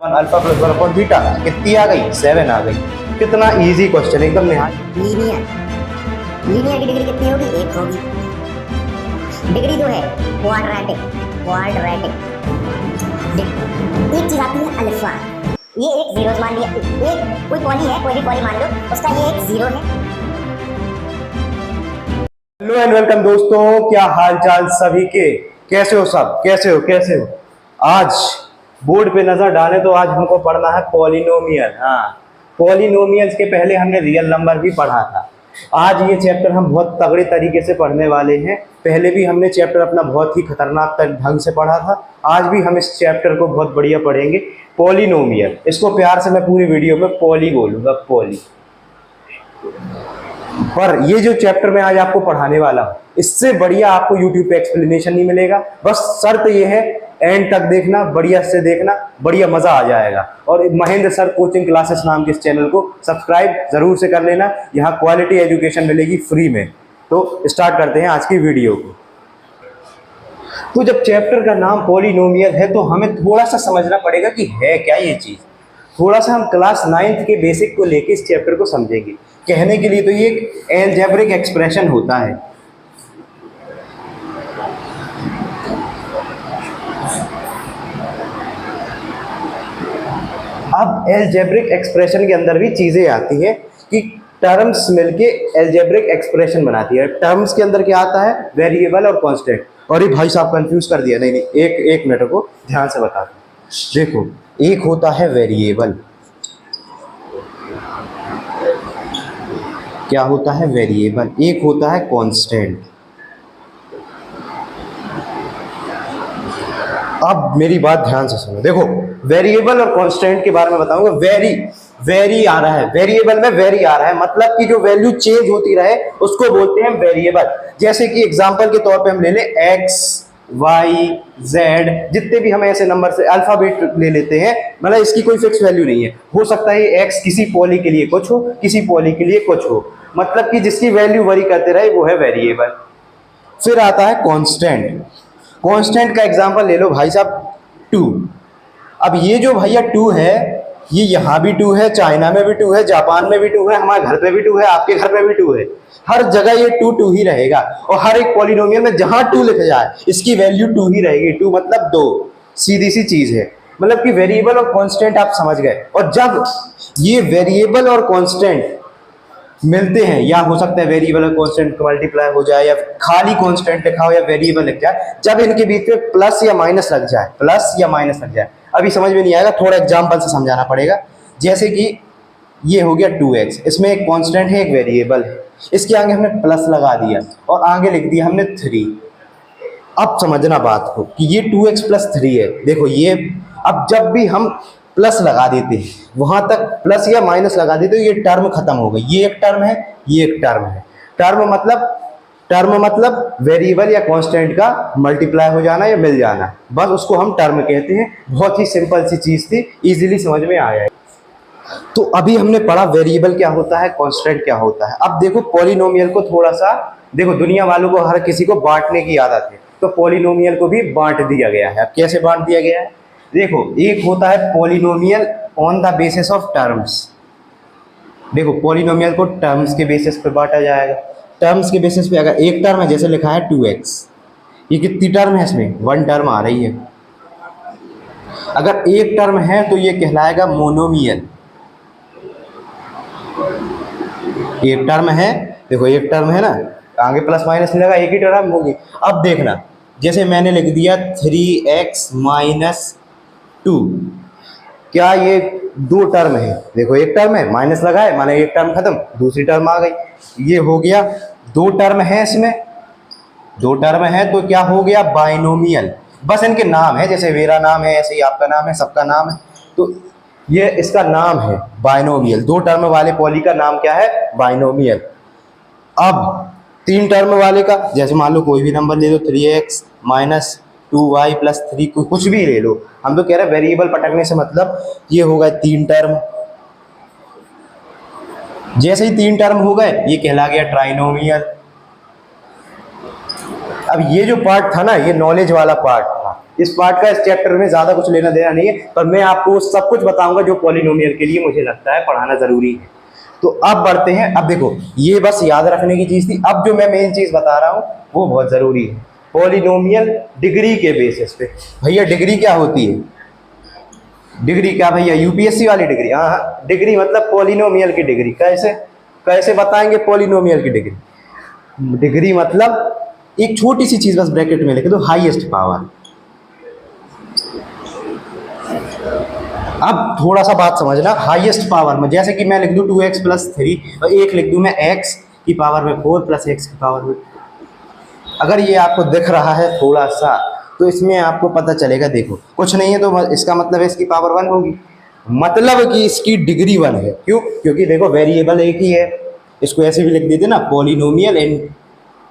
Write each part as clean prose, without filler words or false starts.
Alpha plus 1 upon beta कितनी आ गई 7 आ गई। कितना इजी क्वेश्चन, एकदम निहायत। लीनियर लीनियर की डिग्री कितनी होगी? 1 होगी। डिग्री जो है क्वाड्रेटिक एक चीज आती है अल्फा, ये एक जीरो मान लिया, एक कोई पॉली है, कोई भी पॉली मान लो, उसका ये एक जीरो है। हेलो एंड वेलकम दोस्तों, क्या हाल चाल सभी के, कैसे हो सब, कैसे हो। आज बोर्ड पे नजर डालें तो आज हमको पढ़ना है पॉलिनोमियल। हाँ, पॉलिनोमियल्स के पहले हमने रियल नंबर भी पढ़ा था। आज ये चैप्टर हम बहुत तगड़े तरीके से पढ़ने वाले हैं। पहले भी हमने चैप्टर अपना बहुत ही खतरनाक ढंग से पढ़ा था, आज भी हम इस चैप्टर को बहुत बढ़िया पढ़ेंगे। पॉलिनोमियल, इसको प्यार से मैं पूरी वीडियो में पॉली बोलूँगा, पॉली। पर ये जो चैप्टर मैं आज आपको पढ़ाने वाला हूँ, इससे बढ़िया आपको यूट्यूब पे एक्सप्लेनेशन नहीं मिलेगा। बस शर्त ये है, एंड तक देखना, बढ़िया से देखना, बढ़िया मजा आ जाएगा। और महेंद्र सर कोचिंग क्लासेस नाम के इस चैनल को सब्सक्राइब जरूर से कर लेना, यहाँ क्वालिटी एजुकेशन मिलेगी फ्री में। तो स्टार्ट करते हैं आज की वीडियो को। तो जब चैप्टर का नाम पॉलिनोमियल है तो हमें थोड़ा सा समझना पड़ेगा कि है क्या ये चीज। थोड़ा सा हम क्लास 9th के बेसिक को लेके इस चैप्टर को समझेंगे। कहने के लिए तो ये एक एल्जेब्रिक एक्सप्रेशन होता है। अब एल्जेब्रिक एक्सप्रेशन के अंदर भी चीजें आती हैं कि टर्म्स मिलके एल्जेब्रिक एक्सप्रेशन बनाती है। टर्म्स के अंदर क्या आता है? वेरिएबल और कांस्टेंट। और ये भाई साहब कंफ्यूज कर दिया। नहीं, एक मिनट को ध्यान से बता दूं। देखो, एक होता है वेरिएबल, क्या होता है? वेरिएबल। एक होता है कांस्टेंट। अब मेरी बात ध्यान से सुनो। देखो, वेरिएबल और कांस्टेंट के बारे में बताऊंगा। वेरी आ रहा है, वेरिएबल में वेरी आ रहा है, मतलब कि जो वैल्यू चेंज होती रहे उसको बोलते हैं वेरिएबल। जैसे कि एग्जांपल के तौर पे हम ले लें x, y, z, जितने भी हम ऐसे नंबर से अल्फाबेट ले लेते हैं, मतलब इसकी कोई फिक्स वैल्यू नहीं है। हो सकता है x किसी पॉली के लिए कुछ हो, किसी पॉली के लिए कुछ हो, मतलब कि जिसकी वैल्यू वरी करते रहे वो है वेरिएबल। फिर आता है कांस्टेंट। कांस्टेंट का एग्जांपल ले लो भाई साहब 2। अब ये जो भैया 2 है, ये यहाँ भी 2 है, चाइना में भी 2 है, जापान में भी 2 है, हमारे घर पे भी 2 है, आपके घर पे भी 2 है। हर जगह ये 2 ही रहेगा। और हर एक पॉलिनोमियल में जहां 2 लिखा जाए इसकी वैल्यू 2 ही रहेगी। 2 मतलब 2, सीधी सी चीज है। मतलब कि वेरिएबल और कांस्टेंट आप समझ गए। और जब ये वेरिएबल और कांस्टेंट मिलते हैं, या हो सकता है वेरिएबल और कांस्टेंट मल्टीप्लाई हो जाए, या खाली कांस्टेंट लिखा हो या वेरिएबल लिख जाए, जब इनके बीच में प्लस या माइनस लग जाए, अभी समझ में नहीं आएगा, थोड़ा एग्जांपल से समझाना पड़ेगा। जैसे कि ये हो गया 2x, इसमें एक कांस्टेंट है, एक वेरिएबल है, इसके आगे हमने प्लस लगा दिया और आगे लिख दिया हमने 3। अब समझना बात को कि ये 2x प्लस 3 है। देखो ये, अब जब भी हम प्लस लगा देते हैं, वहां तक प्लस या माइनस लगा देते, तो ये टर्म खत्म हो गई। ये एक टर्म है, ये एक टर्म है। टर्म मतलब वेरिएबल या कांस्टेंट का मल्टीप्लाई हो जाना या मिल जाना, बस उसको हम टर्म कहते हैं। बहुत ही सिंपल सी चीज थी, इजीली समझ में आया। तो अभी हमने पढ़ा वेरिएबल क्या होता है, कांस्टेंट क्या होता है। अब देखो पॉलिनोमियल को थोड़ा सा देखो, दुनिया वालों को हर किसी को बांटने की आदत है, तो पॉलिनोमियल को भी बांट दिया गया है। अब कैसे बांट दिया गया है? देखो, एक होता है polynomial on the basis of terms. देखो, पॉलिनोमियल को टर्म्स के बेसिस पे बांटा जाएगा। टर्म्स के बेसिस पे अगर एक टर्म है, जैसे लिखा है 2x, ये कितनी टर्म है? इसमें 1 टर्म आ रही है। अगर एक टर्म है तो ये कहलाएगा मोनोमियल। एक टर्म है, देखो एक टर्म है ना, आगे प्लस माइनस नहीं लगा, एक ही टर्म होगी। अब देखना, जैसे मैंने लिख दिया 3x माइनस 2, क्या ये 2 टर्म है? देखो एक टर्म है, माइनस लगा है, माने एक टर्म खत्म, दूसरी टर्म आ गई। ये हो गया 2 टर्म है, इसमें 2 टर्म है, तो क्या हो गया? बाइनोमियल। बस इनके नाम है, जैसे मेरा नाम है ऐसे ही आपका नाम है, सबका नाम है, तो ये इसका नाम है बाइनोमियल। 2 टर्म वाले पॉली का नाम क्या है? बाइनोमियल। अब 3 टर्म वाले का, जैसे मान लो कोई भी नंबर ले लो, 3x माइनस 2y प्लस 3, कुछ भी ले लो, हम तो कह रहे हैं वेरिएबल पटकने से मतलब ये होगा 3 टर्म। जैसे ही 3 टर्म हो गए, ये कहला गया ट्राइनोमियल। अब ये जो पार्ट था ना, ये नॉलेज वाला पार्ट था। इस पार्ट का इस चैप्टर में ज्यादा कुछ लेना देना नहीं है, पर मैं आपको सब कुछ बताऊंगा जो पॉलिनोमियल के लिए मुझे लगता है पढ़ाना जरूरी है। तो अब बढ़ते हैं। अब देखो ये बस याद रखने की चीज थी, अब जो मैं मेन चीज बता रहा हूं वो बहुत जरूरी है। पॉलिनोमियल डिग्री के बेसिस पे। भैया डिग्री क्या होती है? डिग्री क्या भैया? यूपीएससी वाली डिग्री? हाँ, डिग्री मतलब पॉलिनोमियल की डिग्री। कैसे कैसे बताएंगे पॉलिनोमियल की डिग्री? डिग्री मतलब एक छोटी सी चीज बस ब्रैकेट में लिख दो, हाईएस्ट पावर। अब थोड़ा सा बात समझना, हाईएस्ट पावर में जैसे कि मैं लिख दूं 2x + 3 और एक लिख दूं मैं x की पावर में 4 + x की पावर में। अगर ये आपको दिख रहा है थोड़ा सा तो इसमें आपको पता चलेगा, देखो कुछ नहीं है तो इसका मतलब है इसकी पावर 1 होगी, मतलब कि इसकी डिग्री 1 है। क्यों? क्योंकि देखो वेरिएबल एक ही है। इसको ऐसे भी लिख देते ना, पॉलिनोमियल एंड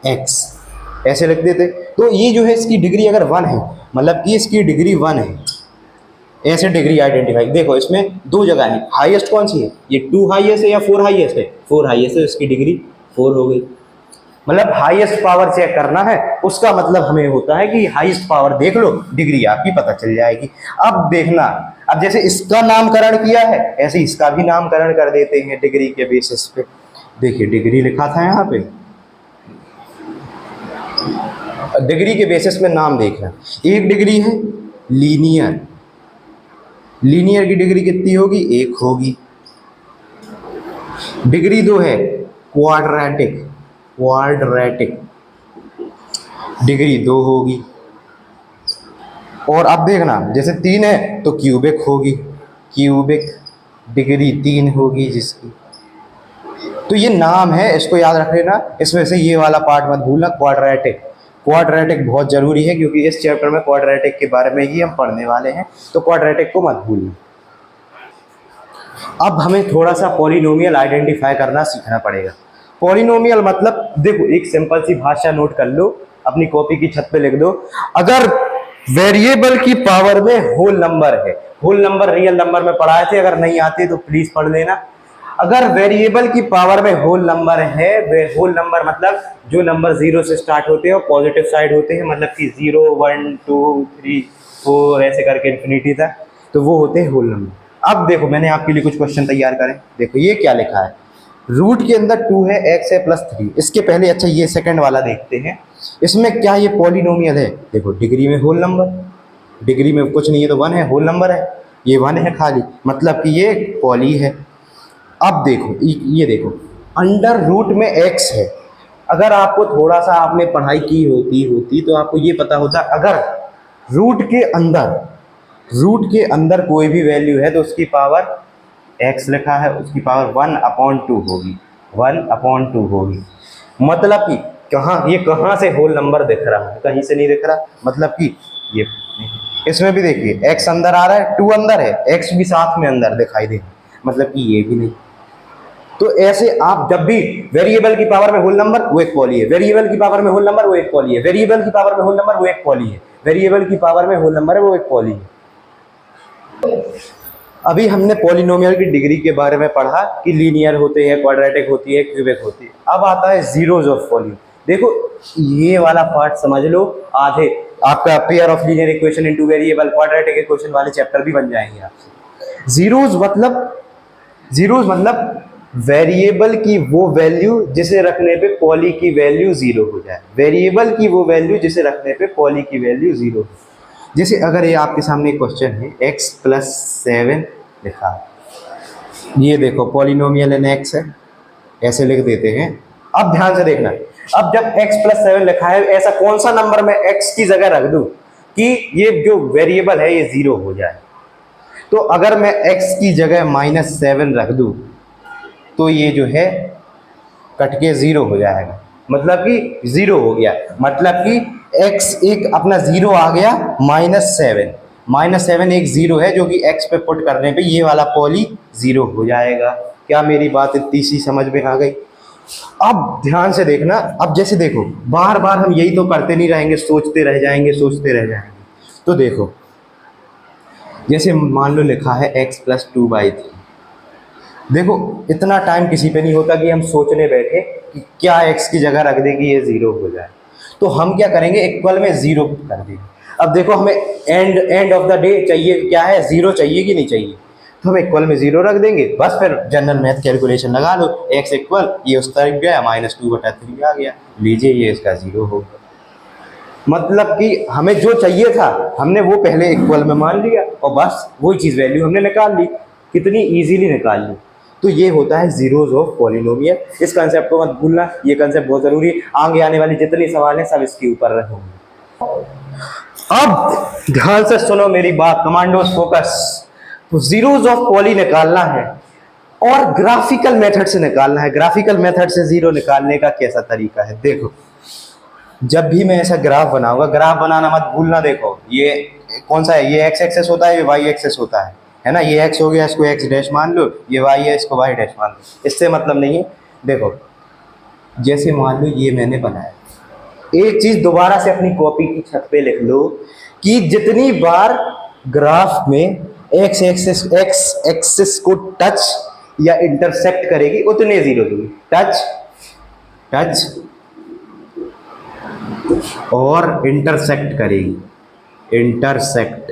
x, ऐसे लिख देते। तो ये जो है इसकी डिग्री अगर 1 है मतलब कि इसकी डिग्री 1 है, ऐसे डिग्री आइडेंटिफाई। देखो इसमें दो जगह है, हाईएस्ट कौन सी है? ये 2 हाईएस्ट है या 4 हाईएस्ट है? 4 हाईएस्ट है, इसकी डिग्री 4 हो गई। मतलब हाईएस्ट पावर चेक करना है, उसका मतलब हमें होता है कि हाईएस्ट पावर देख लो, डिग्री आपकी पता चल जाएगी। अब देखना, अब जैसे इसका नामकरण किया है ऐसे इसका भी नामकरण कर देते हैं डिग्री के बेसिस पे। देखिए डिग्री लिखा था यहाँ पे, डिग्री के बेसिस में नाम देखना। एक डिग्री है लीनियर, लीनियर की डिग्री कितनी होगी? 1 होगी। डिग्री 2 है क्वाड्रेटिक, क्वाड्रेटिक डिग्री 2 होगी। और अब देखना जैसे 3 है तो क्यूबिक होगी, क्यूबिक डिग्री 3 होगी जिसकी। तो ये नाम है, इसको याद रख लेना। इसमें से ये वाला पार्ट मत भूलना, क्वाड्रेटिक। क्वाड्रेटिक बहुत जरूरी है क्योंकि इस चैप्टर में क्वाड्रेटिक के बारे में ही हम पढ़ने वाले हैं, तो क्वाड्रेटिक को मत भूलना। अब हमें थोड़ा सा पॉलिनोमियल आइडेंटिफाई करना सीखना पड़ेगा। पॉलिनोमियल मतलब देखो एक सिंपल सी भाषा नोट कर लो, अपनी कॉपी की छत पे लिख दो। अगर वेरिएबल की पावर में होल नंबर है, होल नंबर रियल नंबर में पढ़ाए थे, अगर नहीं आते तो प्लीज पढ़ लेना। अगर वेरिएबल की पावर में होल नंबर है, होल नंबर मतलब जो नंबर 0 से स्टार्ट होते हैं और पॉजिटिव साइड होते हैं, मतलब कि 0 1 2 3 4 ऐसे करके इंफिनिटी तक, तो वो होते हैं होल नंबर। अब देखो मैंने आपके लिए कुछ क्वेश्चन तैयार करे। देखो ये क्या लिखा है, रूट के अंदर 2 है, x है +3। इसके पहले अच्छा ये सेकंड वाला देखते हैं, इसमें क्या ये पॉलिनोमियल है? देखो डिग्री में होल नंबर, डिग्री में कुछ नहीं है तो 1 है, होल नंबर है, ये 1 है खाली, मतलब कि ये पॉली है। अब देखो ये देखो अंडर रूट में x है। अगर आपको थोड़ा सा आपने पढ़ाई की होती तो आपको ये पता होता, अगर रूट के अंदर कोई भी वैल्यू है तो उसकी पावर x लिखा है, उसकी पावर 1/2 होगी, 1/2 होगी। मतलब कि ये कहाँ से होल नंबर दिख रहा है? कहीं से नहीं दिख रहा। मतलब कि ये इसमें भी देखिए x अंदर आ रहा है, 2 अंदर है, x भी साथ में अंदर दिखाई दे, मतलब कि ये भी नहीं। तो ऐसे आप जब भी वेरिएबल की पावर में होल नंबर वो एक पॉली है, वेरिएबल की पावर में होल नंबर वो एक पॉली है, वेरिएबल की पावर में होल नंबर वो एक पॉली है, वेरिएबल की पावर में होल नंबर है वो एक पॉली है। अभी हमने पॉलिनोमियल की डिग्री के बारे में पढ़ा कि लीनियर होते हैं, क्वाड्रेटिक होती है, क्यूबिक होती है। अब आता है जीरोज ऑफ पॉली। देखो ये वाला पार्ट समझ लो, आधे आपका pair of linear equation into variable, quadratic equation वाले चैप्टर भी बन जाएंगे आपसे। जीरोज मतलब वेरिएबल की वो वैल्यू जिसे रखने पे पॉली की वैल्यू 0 हो जाए, वेरिएबल की वो वैल्यू जिसे रखने पे पॉली की वैल्यू 0 हो। जैसे अगर ये आपके सामने एक क्वेश्चन है x + 7 लिखा है, ये देखो पॉलिनोमियल एन x है, ऐसे लिख देते हैं। अब ध्यान से देखना, अब जब x + 7 लिखा है, ऐसा कौन सा नंबर मैं x की जगह रख दूं कि ये जो वेरिएबल है ये 0 हो जाए? तो अगर मैं x की जगह -7 रख दूं तो ये जो है कट के 0 हो जाएगा, मतलब कि 0 हो गया, मतलब कि x एक अपना 0 आ गया, -7 एक 0 है जो कि x पे पुट करने पे ये वाला पॉली 0 हो जाएगा। क्या मेरी बात इतनी सी समझ में आ गई? अब ध्यान से देखना, अब जैसे देखो बार बार हम यही तो करते नहीं रहेंगे, सोचते रह जाएंगे। तो देखो जैसे मान लो लिखा है x + 2/3। देखो इतना टाइम किसी पे नहीं होता कि हम सोचने बैठे कि क्या x की जगह रख दे कि ये 0 हो जाए। तो हम क्या करेंगे, इक्वल में 0 कर देंगे। अब देखो हमें एंड ऑफ द डे चाहिए क्या है, जीरो चाहिए कि नहीं चाहिए, तो हम इक्वल में जीरो रख देंगे, बस फिर जनरल मैथ कैलकुलेशन लगा लो, x इक्वल ये उस तरफ गया -2/3 आ गया, लीजिए ये इसका जीरो हो गया। मतलब कि हमें जो चाहिए था हमने वो पहले इक्वल में मान लिया और बस वही चीज़ वैल्यू हमने निकाल ली, कितनी इजीली निकाल ली। तो ये होता है जीरोज ऑफ पॉलिनोमियल। इस कंसेप्ट को मत भूलना, ये कंसेप्ट बहुत ज़रूरी है, आगे आने वाली जितनी सवाल हैं सब इसके ऊपर रहेंगे। अब ध्यान से सुनो मेरी बात, कमांडोज फोकस। तो जीरोज ऑफ पॉली निकालना है और ग्राफिकल मेथड से निकालना है। ग्राफिकल मेथड से जीरो निकालने का कैसा तरीका है, देखो जब भी मैं ऐसा ग्राफ बनाऊंगा, ग्राफ बनाना मत भूलना। देखो ये कौन सा है, ये एक्स एक्सेस होता है, ये वाई एक्सेस होता है ना, ये एक्स हो गया, इसको एक्स डैश मान लो, ये वाई है, इसको वाई डैश मान लो, इससे मतलब नहीं है। देखो जैसे मान लो ये मैंने बनाया, एक चीज दोबारा से अपनी कॉपी की छत पे लिख लो कि जितनी बार ग्राफ में एक्स एक्सिस को टच या इंटरसेक्ट करेगी उतने जीरो दूंगी। टच और इंटरसेक्ट करेगी, इंटरसेक्ट।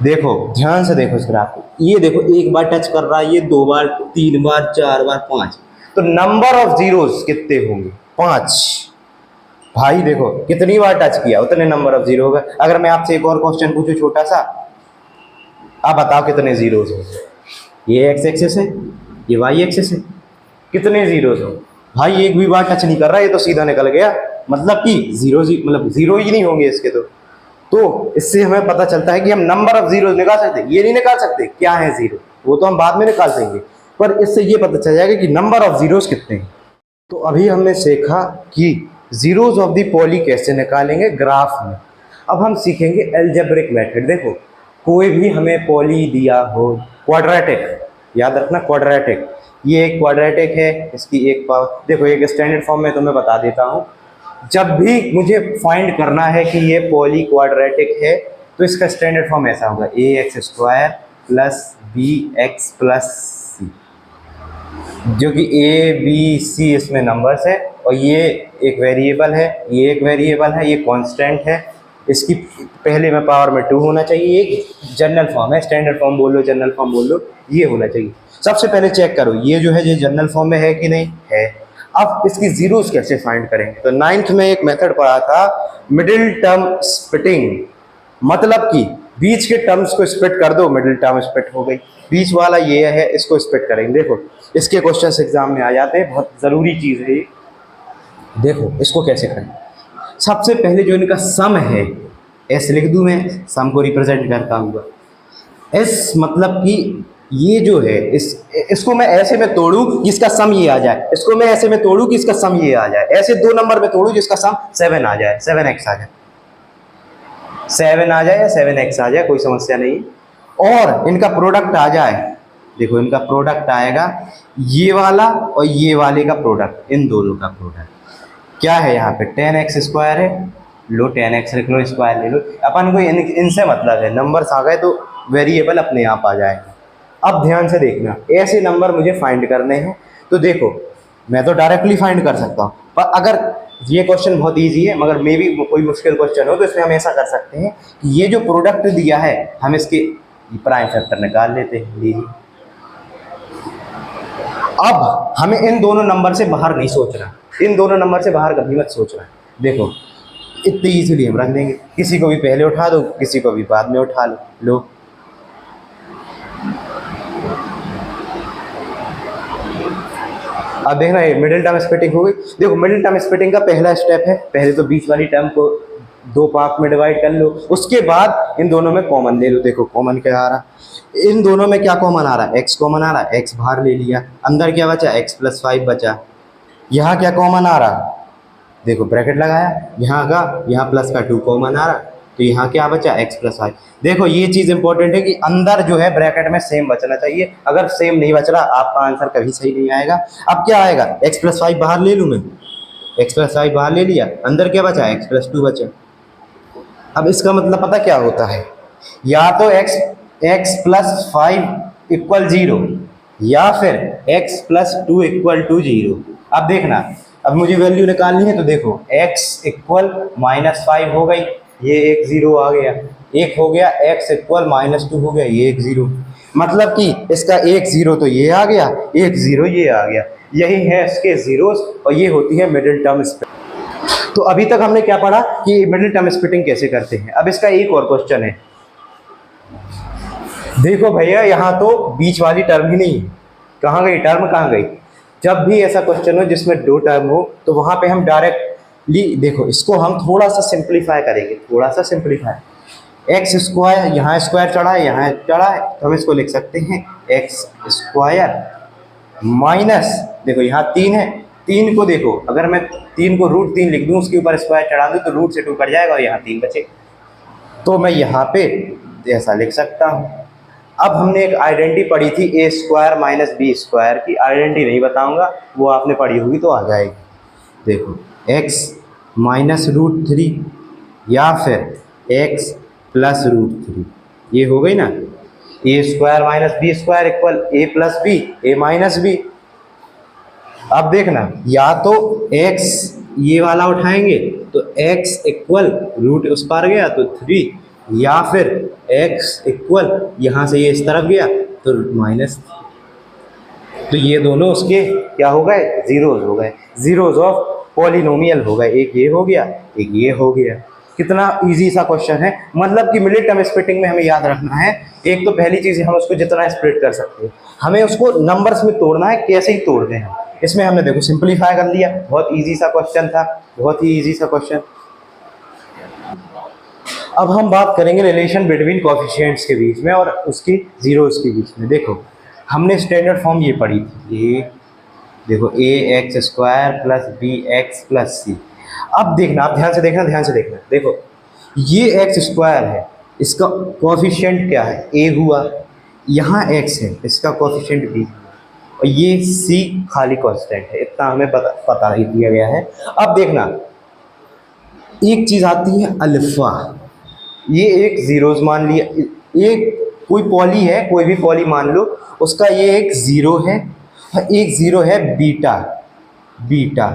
देखो ध्यान से देखो इस ग्राफ को, ये देखो एक बार टच कर रहा है, ये 2 बार, 3 बार, 4 बार, 5, तो नंबर ऑफ जीरोस कितने होंगे, 5। भाई देखो कितनी बार टच किया उतने नंबर ऑफ जीरो होगा। अगर मैं आपसे एक और क्वेश्चन पूछूं छोटा सा, आप बताओ कितने जीरोस होंगे। ये एक्स एक्सिस है, ये वाई एक्सिस है, कितने जीरोस हो भाई, एक भी बार टच नहीं कर रहा, ये तो सीधा निकल गया, मतलब कि मतलब जीरो ही नहीं होंगे इसके। तो इससे हमें पता चलता है कि हम नंबर ऑफ जीरो निकाल सकते हैं, ये नहीं निकाल सकते क्या है जीरो, वो तो हम बाद में निकाल देंगे, पर इससे ये पता चल जाएगा कि नंबर ऑफ जीरोस कितने हैं। तो अभी हमने सीखा कि जीरोस ऑफ द पॉली कैसे निकालेंगे ग्राफ में। अब हम सीखेंगे अलजेब्रिक मेथड। देखो कोई भी हमें पॉली दिया हो, क्वाड्रेटिक, याद रखना क्वाड्रेटिक, ये एक क्वाड्रेटिक है, इसकी एक पावर, देखो एक स्टैंडर्ड फॉर्म में तुम्हें बता देता हूँ। जब भी मुझे फाइंड करना है कि ये पॉली क्वाड्रेटिक है तो इसका स्टैंडर्ड फॉर्म ऐसा होगा, ax² + bx + c, जो कि a b c इसमें नंबर्स है और ये एक वेरिएबल है, ये एक वेरिएबल है, ये कांस्टेंट है, इसकी पहले में पावर में 2 होना चाहिए। एक जनरल फॉर्म है, स्टैंडर्ड फॉर्म बोल लो, जनरल फॉर्म बोल लो, ये होना चाहिए। सबसे पहले चेक करो ये जो है ये जनरल फॉर्म में है कि नहीं है। अब इसकी जीरोस कैसे फाइंड करेंगे, तो 9th में एक मेथड पढ़ा था मिडिल टर्म स्प्लिटिंग, मतलब कि बीच के टर्म्स को स्प्लिट कर दो, मिडिल टर्म स्प्लिट हो गई, बीच वाला ये है, इसको स्प्लिट करेंगे। देखो इसके क्वेश्चंस एग्जाम में आ जाते हैं, बहुत ज़रूरी चीज़ है ये। देखो इसको कैसे करें, सबसे पहले जो इनका सम है, एस लिख दूं मैं, सम को रिप्रेजेंट करता हूँ एस, मतलब कि ये जो है इसको मैं ऐसे में तोड़ूं कि इसका सम ये आ जाए, इसको मैं ऐसे में तोड़ूं कि इसका सम ये आ जाए, ऐसे 2 नंबर में तोड़ूं जिसका सम 7 आ जाए, 7x आ जाए, 7 आ जाए या 7x आ जाए, कोई समस्या नहीं। और इनका प्रोडक्ट आ जाए, देखो इनका प्रोडक्ट आएगा ये वाला और ये वाले का प्रोडक्ट, इन दोनों का प्रोडक्ट क्या है, यहाँ पे 10x² है, लो 10x लिख लो, स्क्वायर ले लो, अपन को इनसे मतलब है, नंबर्स आ गए तो वेरिएबल अपने आप आ जाएगा। अब ध्यान से देखना, ऐसे नंबर मुझे फाइंड करने हैं, तो देखो मैं तो डायरेक्टली फाइंड कर सकता हूँ, पर अगर ये क्वेश्चन बहुत इजी है, मगर मे भी कोई मुश्किल क्वेश्चन हो तो इसमें हम ऐसा कर सकते हैं कि ये जो प्रोडक्ट दिया है हम इसके प्राइम फैक्टर निकाल लेते हैं। लीजिए अब हमें इन दोनों नंबर से बाहर नहीं सोचना, इन दोनों नंबर से बाहर कभी मत सोचना। देखो इतनी ईजिली हम रख देंगे, किसी को भी पहले उठा दो, किसी को भी बाद में उठा लो। अब देखना ये मिडिल टर्म स्प्लिटिंग हो गई। देखो मिडिल टर्म स्प्लिटिंग का पहला स्टेप है, पहले तो बीच वाली टर्म को 2 पार्ट में डिवाइड कर लो, उसके बाद इन दोनों में कॉमन ले लो। देखो कॉमन क्या आ रहा, इन दोनों में क्या कॉमन आ रहा है, x कॉमन आ रहा है, x बाहर ले लिया, अंदर क्या बचा, x + 5 बचा। यहाँ क्या कॉमन आ रहा, देखो ब्रैकेट लगाया, यहाँ का यहाँ प्लस का 2 कॉमन आ रहा, तो यहाँ क्या बचा, x + 5। देखो ये चीज़ इंपॉर्टेंट है कि अंदर जो है ब्रैकेट में सेम बचना चाहिए, अगर सेम नहीं बच रहा आपका आंसर कभी सही नहीं आएगा। अब क्या आएगा, x + 5 बाहर ले लूँ मैं, x + 5 बाहर ले लिया, अंदर क्या बचा, x + 2 बचा। अब इसका मतलब पता क्या होता है, या तो x + 5 = 0 या फिर x + 2 = 0। अब देखना, अब मुझे वैल्यू निकालनी है, तो देखो x = -5 हो गई, ये एक जीरो आ गया, एक हो गया x इक्वल -2 हो गया, ये एक जीरो, मतलब कि इसका एक जीरो तो ये आ गया, एक जीरो ये आ गया। यही है इसके जीरोस और ये होती है मिडिल टर्म स्प्लिटिंग। तो अभी तक हमने क्या पढ़ा कि मिडिल टर्म स्प्लिटिंग कैसे करते हैं। अब इसका एक और क्वेश्चन है। देखो भैया यहाँ तो बीच वाली टर्म ही नहीं है, कहाँ गई टर्म, कहाँ गई। जब भी ऐसा क्वेश्चन हो जिसमें दो टर्म हो तो वहाँ पे हम डायरेक्टली देखो इसको हम थोड़ा सा सिंप्लीफाई करेंगे, थोड़ा सा सिंप्लीफाई। एक्स स्क्वायर, यहाँ स्क्वायर चढ़ा है, यहाँ चढ़ा है, तो हम इसको लिख सकते हैं एक्स स्क्वायर माइनस, देखो यहाँ 3 है, 3 को देखो अगर मैं 3 को √3 लिख दूँ, उसके ऊपर स्क्वायर चढ़ा दूँ तो रूट से 2 कट जाएगा और यहाँ 3 बचे, तो मैं यहाँ पे ऐसा लिख सकता हूँ। अब हमने एक आइडेंटिटी पढ़ी थी a square minus B square की, आइडेंटिटी नहीं बताऊंगा, वो आपने पढ़ी होगी तो आ जाएगी। देखो x माइनस √3 या फिर x प्लस √3, ये हो गई ना। a square minus B square equal a plus B, a minus B. अब देखना या तो x ये वाला उठाएंगे तो x इक्वल रूट उस पार गया तो 3, या फिर x इक्वल यहाँ से ये इस तरफ गया तो माइनस, तो ये दोनों उसके क्या हो गए, जीरोज हो गए, जीरोज ऑफ पॉलिनोमियल हो गए। एक ये हो गया, एक ये हो गया। कितना इजी सा क्वेश्चन है। मतलब कि मिडिल टर्म स्प्लिटिंग में हमें याद रखना है, एक तो पहली चीज़ हम उसको जितना स्प्लिट कर सकते हैं हमें उसको नंबर्स में तोड़ना है, कैसे ही तोड़ते हैं। इसमें हमने देखो सिंप्लीफाई कर लिया, बहुत ईजी सा क्वेश्चन था, बहुत ही ईजी सा क्वेश्चन। अब हम बात करेंगे रिलेशन बिटवीन कोएफिशिएंट्स के बीच में और उसकी जीरोस के बीच में। देखो हमने स्टैंडर्ड फॉर्म ये पढ़ी थी, ये देखो ax square plus bx plus c। अब देखना, आप ध्यान से देखना, ध्यान से देखना। देखो ये x स्क्वायर है, इसका कोएफिशिएंट क्या है, a हुआ, यहाँ x है, इसका कोएफिशिएंट b, और ये c खाली कांस्टेंट है, इतना हमें पता ही दिया गया है। अब देखना एक चीज़ आती है अल्फा, ये एक जीरोज मान लिया, एक कोई पॉली है, कोई भी पॉली मान लो, उसका ये एक ज़ीरो है, एक ज़ीरो है बीटा, बीटा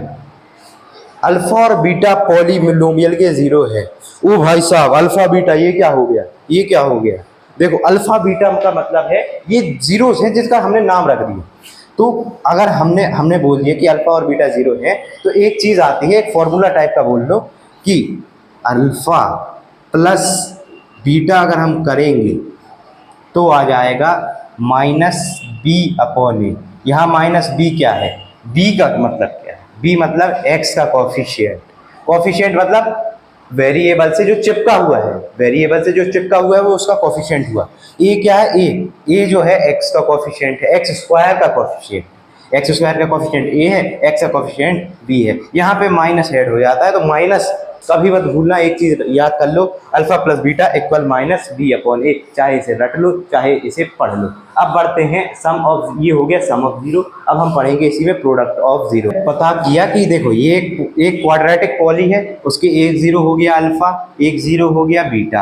अल्फ़ा और बीटा पॉलीनोमियल के ज़ीरो है। ओ भाई साहब अल्फ़ा बीटा ये क्या हो गया, ये क्या हो गया। देखो अल्फ़ा बीटा का मतलब है ये जीरोस है जिसका हमने नाम रख दिया। तो अगर हमने बोल दिया कि अल्फ़ा और बीटा ज़ीरो है तो एक चीज़ आती है, एक फॉर्मूला टाइप का बोल लो कि अल्फ़ा प्लस बीटा अगर हम करेंगे तो आ जाएगा -b/a। यहाँ -b क्या है, b का मतलब क्या है, b मतलब x का कोएफिशिएंट, कोएफिशिएंट मतलब वेरिएबल से जो चिपका हुआ है, वेरिएबल से जो चिपका हुआ है वो उसका कोएफिशिएंट हुआ। a क्या है, a जो है x का कोएफिशिएंट है, x स्क्वायर का कोएफिशिएंट, एक्स स्क्वायर का कोएफिशिएंट a है, x का कोएफिशिएंट b है। यहाँ पे माइनस ऐड हो जाता है, तो माइनस कभी मत भूलना, एक चीज याद कर लो, alpha plus beta equal -b/a, चाहे इसे रट लो चाहे इसे पढ़ लो। अब बढ़ते हैं सम ऑफ, ये हो गया सम ऑफ जीरो। अब हम पढ़ेंगे इसी में प्रोडक्ट ऑफ जीरो। पता किया कि देखो ये एक क्वाड्रेटिक पॉली है, उसके एक जीरो हो गया अल्फा, एक जीरो हो गया बीटा।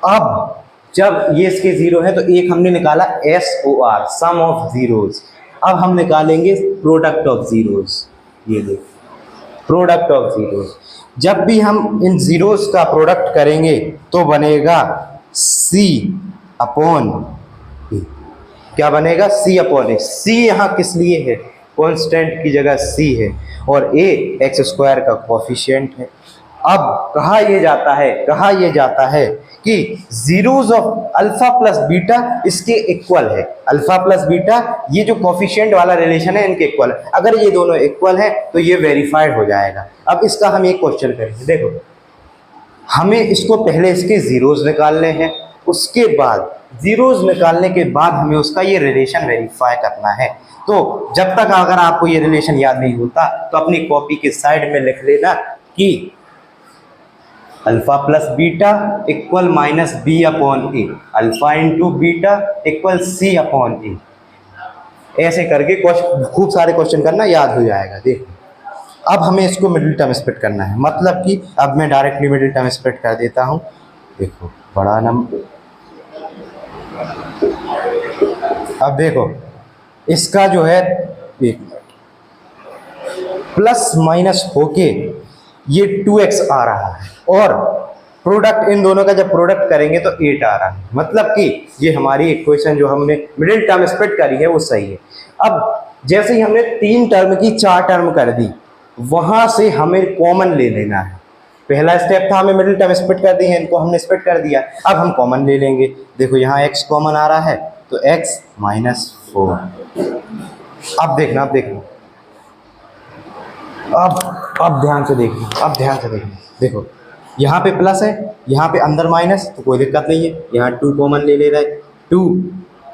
अब जब ये इसके जीरो है तो एक हमने निकाला SOR, सम ऑफ जीरोज। अब हम निकालेंगे प्रोडक्ट ऑफ जीरोज। ये देखो प्रोडक्ट ऑफ जीरोज, जब भी हम इन जीरोस का प्रोडक्ट करेंगे तो बनेगा C/A। क्या बनेगा, C/A। C यहाँ किस लिए है, कांस्टेंट की जगह C है, और A x स्क्वायर का कोएफिशिएंट है। अब कहा यह जाता है कि zeros of alpha plus beta इसके इक्वल है। अल्फा प्लस बीटा ये जो कोएफिशिएंट वाला रिलेशन है इनके इक्वल है। अगर ये दोनों इक्वल है तो ये वेरीफाइड हो जाएगा। अब इसका हम एक क्वेश्चन करेंगे। देखो हमें इसको पहले इसके जीरोस निकालने हैं, उसके बाद जीरोस निकालने के बाद हमें उसका ये रिलेशन वेरीफाई करना है। तो जब तक अगर आपको ये रिलेशन याद नहीं होता तो अपनी कॉपी के साइड में लिख लेना कि alpha plus beta equal -b/a, alpha into beta equal c/a। ऐसे करके खूब सारे क्वेश्चन करना, याद हो जाएगा। देखो अब हमें इसको मिडिल टर्म स्प्लिट करना है, मतलब कि अब मैं डायरेक्टली मिडिल टर्म स्प्लिट कर देता हूँ। देखो बड़ा नंबर, अब देखो इसका जो है प्लस माइनस होके ये 2x आ रहा है, और प्रोडक्ट इन दोनों का जब प्रोडक्ट करेंगे तो 8 आ रहा है, मतलब कि ये हमारी इक्वेशन जो हमने मिडिल टर्म स्प्लिट करी है वो सही है। अब जैसे ही हमने 3 टर्म की 4 टर्म कर दी, वहां से हमें कॉमन ले लेना है। पहला स्टेप था हमें मिडिल टर्म स्प्लिट कर दी है, इनको हमने स्प्लिट कर दिया, अब हम कॉमन ले लेंगे। देखो यहाँ x कॉमन आ रहा है तो x -4। अब देखना अब ध्यान से देखना, देखो यहाँ पे प्लस है, यहाँ पे अंदर माइनस, तो कोई दिक्कत नहीं है। यहाँ 2 कॉमन ले रहे 2,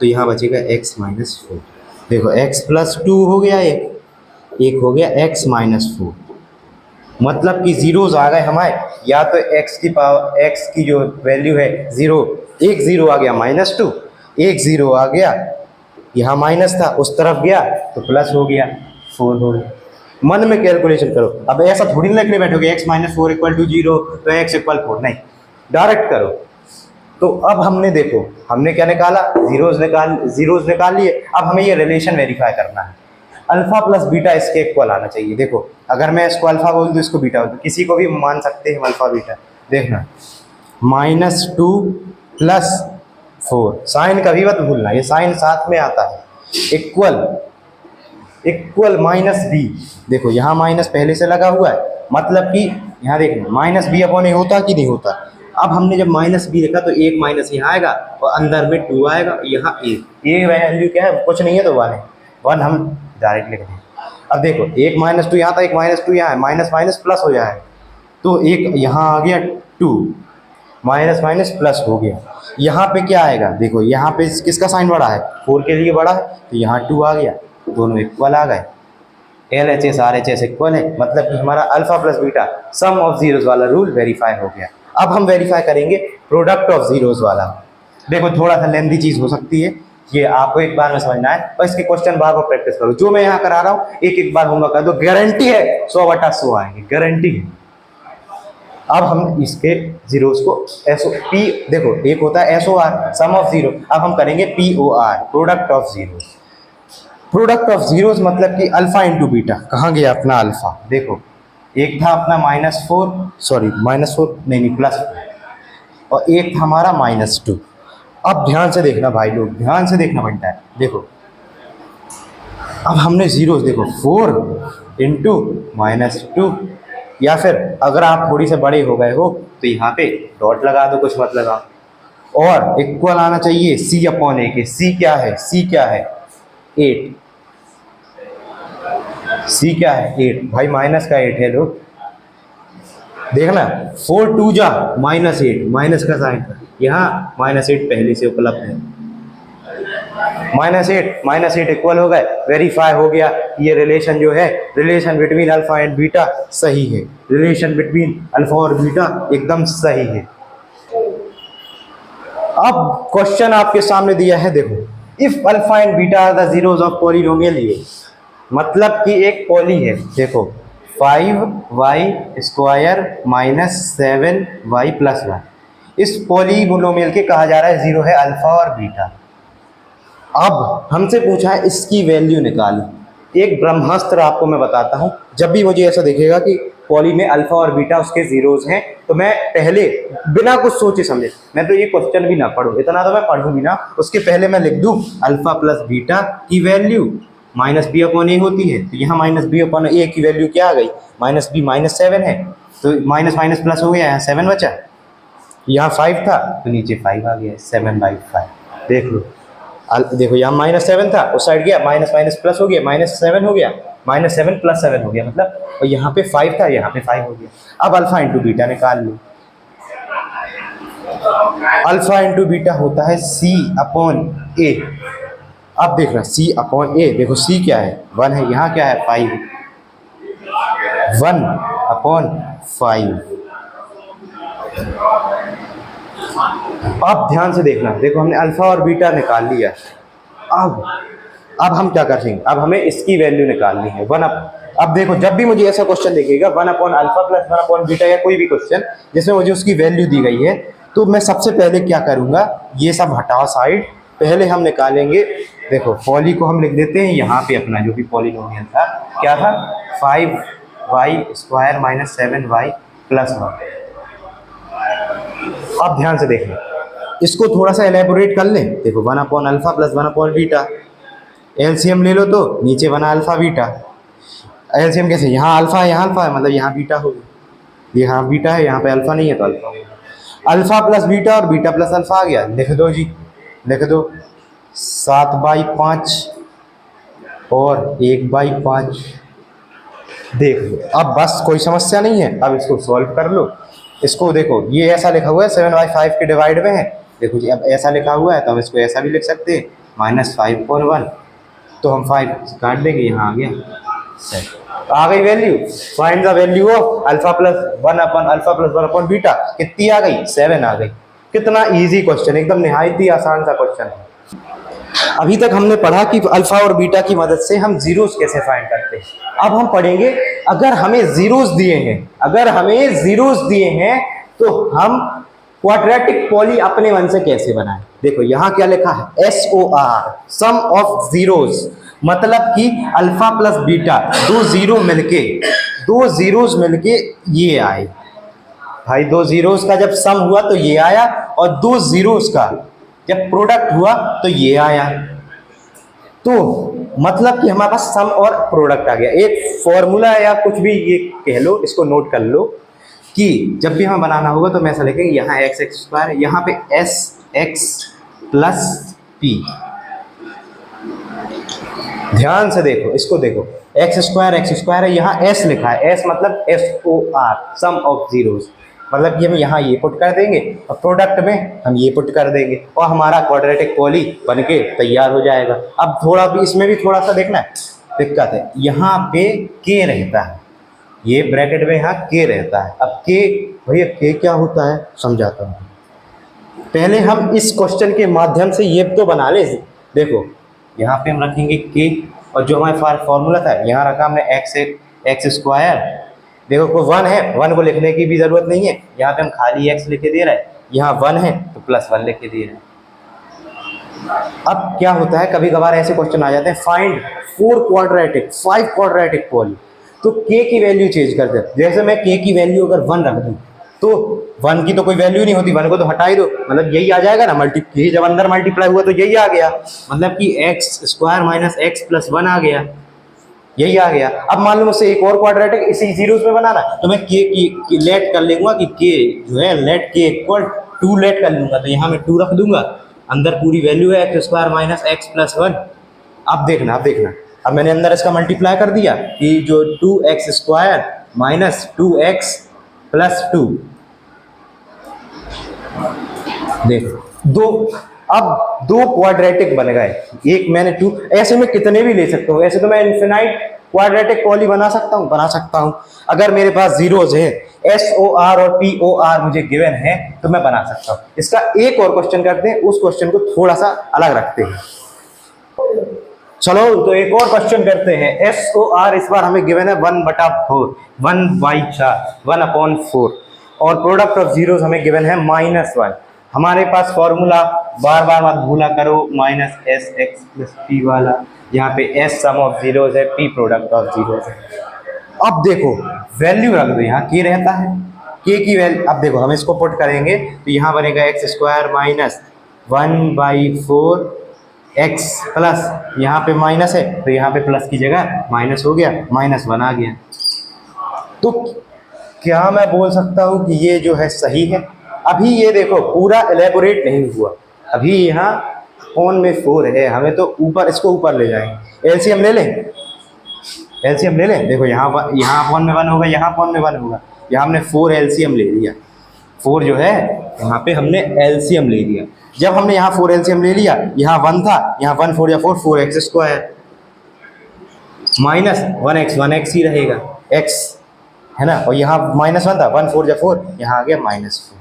तो यहाँ बचेगा x -4। देखो x + 2 हो गया, एक हो गया x -4, मतलब कि जीरोज आ गए हमारे। या तो x की जो वैल्यू है 0, एक 0 आ गया -2, एक 0 आ गया, यहाँ माइनस था उस तरफ गया तो प्लस हो गया, 4 हो गया। मन में कैलकुलेशन करो, अब ऐसा थोड़ी ना लिखने बैठोगे x -4 = 0 तो x = 4, नहीं, डायरेक्ट करो। तो अब हमने देखो हमने क्या निकाला, जीरोज निकाल लिए। अब हमें ये रिलेशन वेरीफाई करना है, अल्फा प्लस बीटा इसके इक्वल आना चाहिए। देखो अगर मैं इसको अल्फा बोल दूँ इसको बीटा बोल दूँ, किसी को भी मान सकते हैं अल्फा बीटा। देखना -2 + 4, साइन कभी मत भूलना, ये साइन साथ में आता है, इक्वल -b। देखो यहाँ माइनस पहले से लगा हुआ है, मतलब कि यहाँ देखना -b/a होता कि नहीं होता। अब हमने जब -b लिखा तो एक माइनस यहाँ आएगा और अंदर में 2 आएगा, यहाँ ए वैल्यू क्या है, कुछ नहीं है तो 1 है, 1 हम डायरेक्ट लिख दें। अब देखो एक -2 यहाँ था, एक -2 यहाँ है, माइनस माइनस प्लस हो जाएगा, तो एक यहाँ आ गया 2, माइनस माइनस प्लस हो गया। यहाँ पे क्या आएगा, देखो यहाँ पे किसका साइन बड़ा है, 4 के लिए बड़ा है, तो यहाँ 2 आ गया, दोनों इक्वल आ गए। LHS RHS इक्वल है, मतलब कि हमारा alpha plus beta some of zeros वाला रूल वेरीफाई हो गया। अब हम वेरीफाई करेंगे प्रोडक्ट ऑफ जीरोस वाला। देखो थोड़ा सा लेंथी चीज़ हो सकती है, ये आपको एक बार में समझना है, और इसके क्वेश्चन बार बार प्रैक्टिस करो। जो मैं यहाँ करा रहा हूँ एक बार होमवर्क कर दो, गारंटी है 100/100 आएंगे, गारंटी है। अब हम इसके जीरोस को SOP, देखो एक होता है SOR सम ऑफ जीरो, अब हम करेंगे POR product of zeros. Product of zeros मतलब कि अल्फा इंटू बीटा। कहाँ गया अपना अल्फा, देखो एक था अपना -4 नहीं प्लस, और एक था हमारा -2। अब ध्यान से देखना भाई लोग, ध्यान से देखना बनता है। देखो अब हमने जीरोस, देखो 4 × -2, या फिर अगर आप थोड़ी से बड़े हो गए हो तो यहाँ पे डॉट लगा दो, कुछ मत लगाओ, और इक्वल आना चाहिए C/A के। C क्या है 8, C क्या है 8, भाई माइनस का 8 है लोग, देखना 4 2 जा -8, माइनस का साइन, यहाँ -8 पहले से उपलब्ध है, -8 इक्वल हो गए, वेरीफाई हो गया। ये रिलेशन जो है, relation between alpha and beta सही है, रिलेशन बिटवीन अल्फा और बीटा एकदम सही है। अब क्वेश्चन आपके सामने दिया है, देखो if alpha and beta are the zeros of polynomial a, मतलब कि एक पॉली है, देखो 5y² - 7y + 1, इस पॉलीनोमियल के कहा जा रहा है जीरो है अल्फा और बीटा। अब हमसे पूछा है इसकी वैल्यू निकाली। एक ब्रह्मास्त्र आपको मैं बताता हूँ, जब भी मुझे ऐसा दिखेगा कि पॉली में अल्फा और बीटा उसके जीरोस हैं, तो मैं पहले बिना कुछ सोचे समझे, मैं तो ये क्वेश्चन भी ना पढ़ूँ, इतना तो मैं पढ़ूँ भी ना, उसके पहले मैं लिख दूँ अल्फा प्लस बीटा की वैल्यू -b/a होती है, तो यहाँ -b/a की वैल्यू क्या आ गई, -b -7 है, तो माइनस माइनस प्लस हो गया, यहाँ 7 बचा, यहाँ 5 था तो नीचे 5 आ गया, 7/5। देख लो, देखो यहाँ -7 था, उस साइड गया, माइनस माइनस प्लस हो गया, -7 हो गया, -7 + 7 हो गया, मतलब, और यहाँ पे 5 था, यहाँ पे 5 हो गया। अब अल्फा इंटू बीटा निकाल लो, अल्फा इंटू बीटा होता है C/A। अब देखना C/A, देखो C क्या है 1 है, यहाँ क्या है 5, 1/5। अब ध्यान से देखना, देखो हमने अल्फा और बीटा निकाल लिया। अब हम क्या करेंगे, अब हमें इसकी वैल्यू निकालनी है 1। अब देखो जब भी मुझे ऐसा क्वेश्चन दिखेगा 1/α + 1/β या कोई भी क्वेश्चन जिसमें मुझे उसकी वैल्यू दी गई है, तो मैं सबसे पहले क्या करूंगा, ये सब हटाओ साइड, पहले हम निकालेंगे। देखो पॉली को हम लिख देते हैं यहाँ पे, अपना जो भी पॉलिनोमियल था क्या था 5y² - 7y + 1। अब ध्यान से देखना, इसको थोड़ा सा एलेबोरेट कर लें। देखो 1/अल्फा प्लस 1/बीटा, एलसीएम ले लो तो नीचे बना अल्फा बीटा। एलसीएम कैसे, यहाँ अल्फा है यहाँ अल्फा है, मतलब यहाँ बीटा होगा, यहाँ बीटा है यहाँ पे अल्फा नहीं है तो अल्फा होगा। अल्फा प्लस बीटा और बीटा प्लस अल्फा आ गया, लिख दो जी, लिख दो 7/5 और 1/5। देख लो, अब बस कोई समस्या नहीं है, अब इसको सॉल्व कर लो। इसको देखो ये ऐसा लिखा हुआ है 7/5 के डिवाइड में है, देखो जी अब ऐसा लिखा हुआ है तो हम इसको ऐसा भी लिख सकते हैं -5/1, तो हम 5 काट देंगे, यहाँ आ गया सेट। आ गई value, find the value of alpha plus 1/अल्फा प्लस 1/बीटा, कितनी आ गई 7 आ गई। कितना इजी क्वेश्चन, एकदम निहायत ही आसान सा क्वेश्चन है। अभी तक हमने पढ़ा कि अल्फा और बीटा की मदद से हम जीरोस कैसे फाइंड करते हैं। अब हम पढ़ेंगे अगर हमें जीरोस दिए हैं, अगर हमें जीरोस दिए हैं तो हम क्वाड्रेटिक पॉली अपने मन से कैसे बनाएं। देखो यहाँ क्या लिखा है, SOR सम ऑफ जीरोस, मतलब कि अल्फा प्लस बीटा दो जीरोस मिलके ये आए। भाई दो जीरोस का जब सम हुआ तो ये आया, और दो जीरोस का जब प्रोडक्ट हुआ तो ये आया, तो मतलब कि हमारे पास सम और प्रोडक्ट आ गया। एक फॉर्मूला या कुछ भी ये कह लो, इसको नोट कर लो कि जब भी हमें बनाना होगा तो मैं ऐसा लिखेंगे, यहाँ x² यहाँ पे SX प्लस P। ध्यान से देखो, इसको देखो x² है, यहाँ S लिखा है, S मतलब SOR सम ऑफ जीरोस, मतलब कि हम यहाँ ये पुट कर देंगे और प्रोडक्ट में हम ये पुट कर देंगे और हमारा क्वाड्रेटिक पॉली बनके तैयार हो जाएगा। अब थोड़ा भी इसमें भी थोड़ा सा देखना है, दिक्कत है, यहाँ पे K रहता है, ये ब्रैकेट में यहाँ K रहता है। अब K, भैया K क्या होता है समझाता हूँ। पहले हम इस क्वेश्चन के माध्यम से ये तो बना ले। देखो यहाँ पे हम रखेंगे K, और जो हमारे फॉर्मूला था यहाँ रखा हमने x²। देखो कोई 1 है, 1 को लिखने की भी जरूरत नहीं है, यहाँ पे हम खाली x लिखे दे रहे हैं, यहाँ 1 है तो +1 लिखे दे रहे हैं। अब क्या होता है, कभी कभार ऐसे क्वेश्चन आ जाते हैं, फाइंड 5 क्वाड्रेटिक पॉली, तो k की वैल्यू चेंज कर दे। जैसे मैं k की वैल्यू अगर 1 रख दूँ तो 1 की तो कोई वैल्यू नहीं होती, 1 को तो हटा ही दो, मतलब यही आ जाएगा ना, यही जब अंदर मल्टीप्लाई हुआ तो यही आ गया, मतलब कि x² - x + 1 आ गया, यही आ गया। अब मान लो मुझसे एक और क्वाड्रेटिक इसी जीरोस में बनाना, तो मैं k की लेट कर लूँगा कि k जो है लेट k = 2 लेट कर लूँगा, तो यहाँ मैं 2 रख दूंगा, अंदर पूरी वैल्यू है x² - x + 1। अब देखना, अब मैंने अंदर इसका मल्टीप्लाई कर दिया कि जो 2x² - 2x + 2, देखो अब दो क्वाड्रेटिक बन गए, एक मैंने 2, ऐसे में कितने भी ले सकता हूँ, ऐसे तो मैं इन्फिनाइट क्वाड्रेटिक पॉली बना सकता हूँ। अगर मेरे पास जीरोस है, SOR और POR मुझे गिवन है तो मैं बना सकता हूँ। इसका एक और क्वेश्चन करते हैं, उस क्वेश्चन को थोड़ा सा अलग रखते हैं। चलो तो एक और क्वेश्चन करते हैं। SOR इस बार हमें गिवन है 1/4, 1/4, और प्रोडक्ट ऑफ जीरोस हमें गिवन है -1। हमारे पास फॉर्मूला बार बार मत भूला करो, -SX + P वाला, यहाँ पे S सम ऑफ जीरोस है, P प्रोडक्ट ऑफ जीरोस है। अब देखो वैल्यू रख दो, यहाँ K रहता है, K की वैल्यू, अब देखो हम इसको पुट करेंगे तो यहाँ बनेगा x² - 1/4 x प्लस, यहाँ पे माइनस है तो यहाँ पे प्लस की जगह माइनस हो गया, -1 आ गया। तो क्या मैं बोल सकता हूँ कि ये जो है सही है? अभी ये देखो पूरा एलेबोरेट नहीं हुआ, अभी यहाँ फोन में 4 है, हमें तो ऊपर, इसको ऊपर ले जाएंगे। एलसीएम ले लें, देखो यहाँ फोन में 1 होगा, यहाँ फोन में 1 होगा, यहाँ हमने 4 एलसीएम ले लिया, 4 जो है यहाँ पे हमने एलसीएम ले लिया। जब हमने यहाँ 4 एलसीएम ले लिया, यहाँ 1 था, यहाँ 1 4 या 4 4x² -1x 1x ही रहेगा, x है ना, और यहाँ -1 था, 1 4 या 4, यहाँ आ गया -4।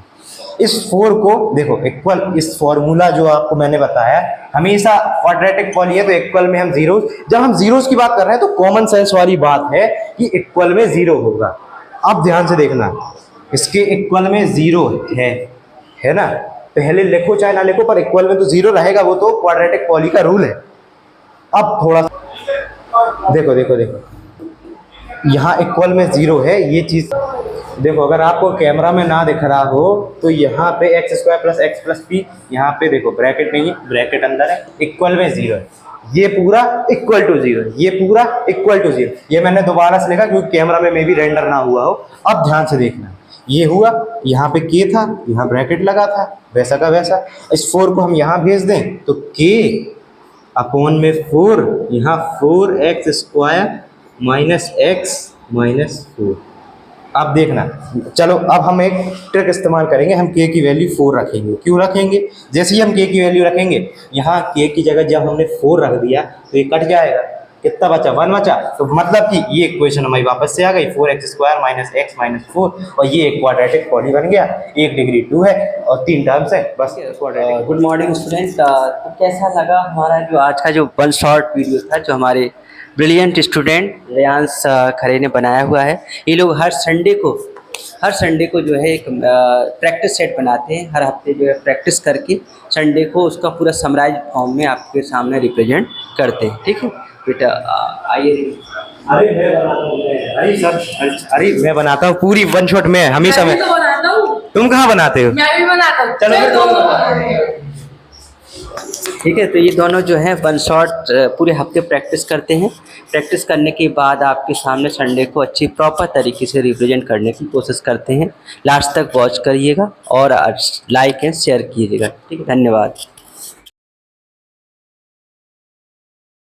इस 4 को देखो इक्वल, इस फॉर्मूला जो आपको मैंने बताया, हमेशा क्वाड्रेटिक पॉली है तो इक्वल में हम जीरोस, जब हम जीरोस की बात कर रहे हैं तो कॉमन सेंस वाली बात है कि इक्वल में 0 होगा। अब ध्यान से देखना, इसके इक्वल में 0 है ना, पहले लिखो चाहे ना लिखो पर इक्वल में तो 0 रहेगा, वो तो क्वाड्रेटिक पॉली का रूल है। अब थोड़ा देखो यहाँ इक्वल में 0 है, ये चीज देखो अगर आपको कैमरा में ना दिख रहा हो तो यहाँ पे x square plus x plus P, यहाँ पे देखो ब्रैकेट नहीं है, ब्रैकेट अंदर है, इक्वल में 0 है, ये पूरा इक्वल टू 0, ये पूरा इक्वल टू 0। ये मैंने दोबारा से लिखा क्योंकि कैमरा में मे भी रेंडर ना हुआ हो। अब ध्यान से देखना, ये हुआ, यहाँ पे के था, यहाँ ब्रैकेट लगा था, वैसा का वैसा। इस 4 को हम यहाँ भेज दें तो के अपॉन में 4, यहाँ 4x square minus x minus 4। अब देखना, चलो अब हम एक ट्रिक इस्तेमाल करेंगे, हम k की वैल्यू 4 रखेंगे। क्यों रखेंगे? जैसे ही हम k की वैल्यू रखेंगे, यहाँ k की जगह जब हमने 4 रख दिया तो ये कट जाएगा, कितना बचा? 1 बचा। तो मतलब कि ये इक्वेशन हमारी वापस से आ गई, 4x square minus x minus 4, और ये एक क्वाड्रेटिक पॉली बन गया। 1 डिग्री 2 है और 3 टर्म्स है, बस क्वाड्रेटिक। Good morning student. तो कैसा लगा हमारा जो आज का जो वन शॉर्ट वीडियो था, जो हमारे ब्रिलियंट स्टूडेंट रेयांश खरे ने बनाया हुआ है। ये लोग हर संडे को जो है एक प्रैक्टिस सेट बनाते हैं, हर हफ्ते जो है प्रैक्टिस करके संडे को उसका पूरा समराइज फॉर्म में आपके सामने रिप्रेजेंट करते हैं। ठीक है बेटा, आइए। अरे मैं बनाता हूँ पूरी वन शॉट में, हमेशा मैं। तुम कहाँ बनाते हो? मैं भी बनाता हूँ। चलो ठीक है, तो ये दोनों जो है वन शॉट पूरे हफ्ते प्रैक्टिस करते हैं। प्रैक्टिस करने के बाद आपके सामने संडे को अच्छी प्रॉपर तरीके से रिप्रेजेंट करने की कोशिश करते हैं। लास्ट तक वॉच करिएगा और लाइक एंड शेयर कीजिएगा। ठीक है, धन्यवाद।